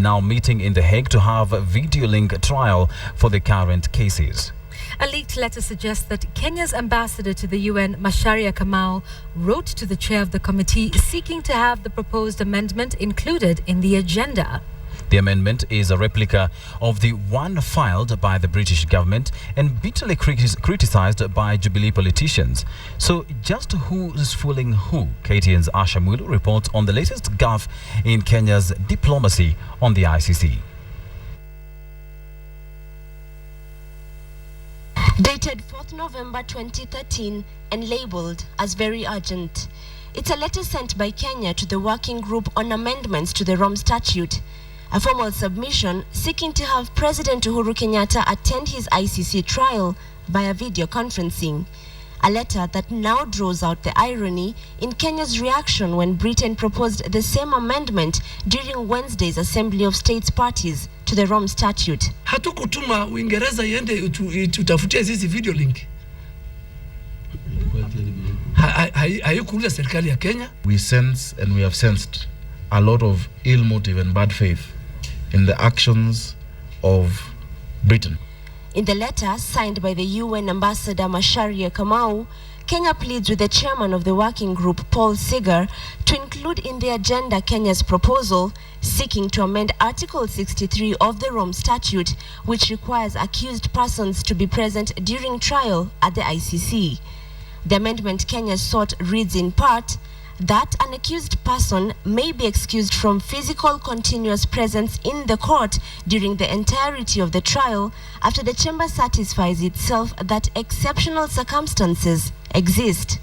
now meeting in The Hague to have a video link trial for the current cases. A leaked letter suggests that Kenya's ambassador to the UN, Macharia Kamau, wrote to the chair of the committee seeking to have the proposed amendment included in the agenda. The amendment is a replica of the one filed by the British government and bitterly criticized by Jubilee politicians. So just who is fooling who? KTN's Asha Mwilu reports on the latest gaffe in Kenya's diplomacy on the ICC. Dated 4th November 2013 and labeled as very urgent. It's a letter sent by Kenya to the Working Group on Amendments to the Rome Statute, a formal submission seeking to have President Uhuru Kenyatta attend his ICC trial via video conferencing. A letter that now draws out the irony in Kenya's reaction when Britain proposed the same amendment during Wednesday's Assembly of States Parties to the Rome Statute. Hatukutuma Uingereza iende tutafutie sisi video link. Hayukuuliza serikali ya Kenya. We sense and we have sensed a lot of ill motive and bad faith in the actions of Britain. In the letter signed by the UN Ambassador Macharia Kamau, Kenya pleads with the chairman of the working group, Paul Seeger, to include in the agenda Kenya's proposal seeking to amend Article 63 of the Rome Statute, which requires accused persons to be present during trial at the ICC. The amendment Kenya sought reads in part that an accused person may be excused from physical continuous presence in the court during the entirety of the trial after the chamber satisfies itself that exceptional circumstances exist.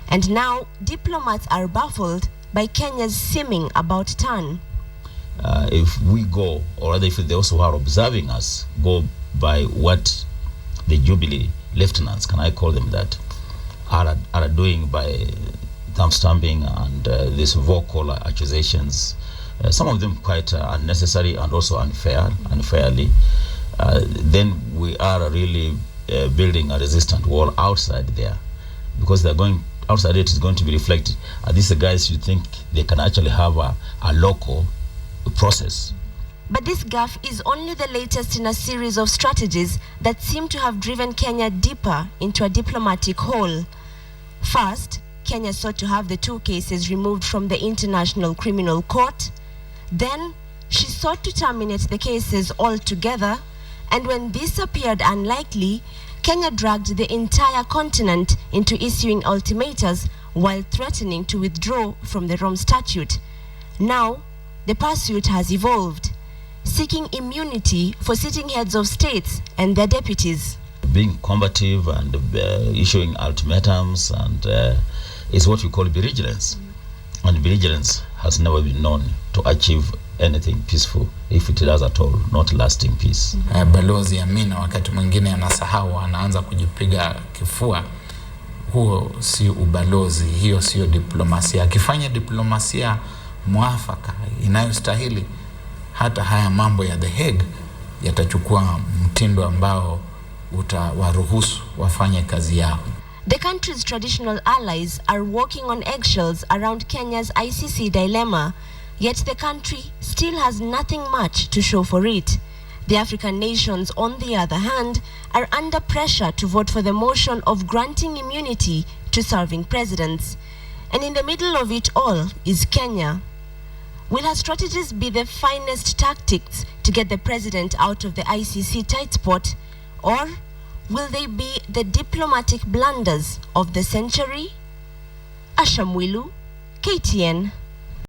And now diplomats are baffled by Kenya's seeming about turn. If we go, or rather if those who are observing us go by what the Jubilee lieutenants, can I call them that, are doing by thumb stamping and these vocal accusations, some of them quite unnecessary and also unfairly, then we are really building a resistant wall outside there, because they're going outside. It is going to be reflected. These guys, you think they can actually have a local process. But this gaffe is only the latest in a series of strategies that seem to have driven Kenya deeper into a diplomatic hole. First, Kenya sought to have the two cases removed from the International Criminal Court. Then, she sought to terminate the cases altogether. And when this appeared unlikely, Kenya dragged the entire continent into issuing ultimatums while threatening to withdraw from the Rome Statute. Now, the pursuit has evolved, seeking immunity for sitting heads of states and their deputies. Being combative and issuing ultimatums and is what we call belligerence. And belligerence has never been known to achieve anything peaceful, if it does at all, not lasting peace. Balozi Amina wakati mwingine anasahau, anaanza kujipiga kifua. Huo si ubalozi, hiyo sio diplomasia. Akifanya diplomasia mwafaka inayostahili, hata haya mambo ya The Hague yatachukua mtindo ambao utawaruhusu wafanye kazi yao. The country's traditional allies are walking on eggshells around Kenya's ICC dilemma, yet the country still has nothing much to show for it. The African nations, on the other hand, are under pressure to vote for the motion of granting immunity to serving presidents. And in the middle of it all is Kenya. Will her strategies be the finest tactics to get the president out of the ICC tight spot, or will they be the diplomatic blunders of the century? Asha Mwilu, KTN.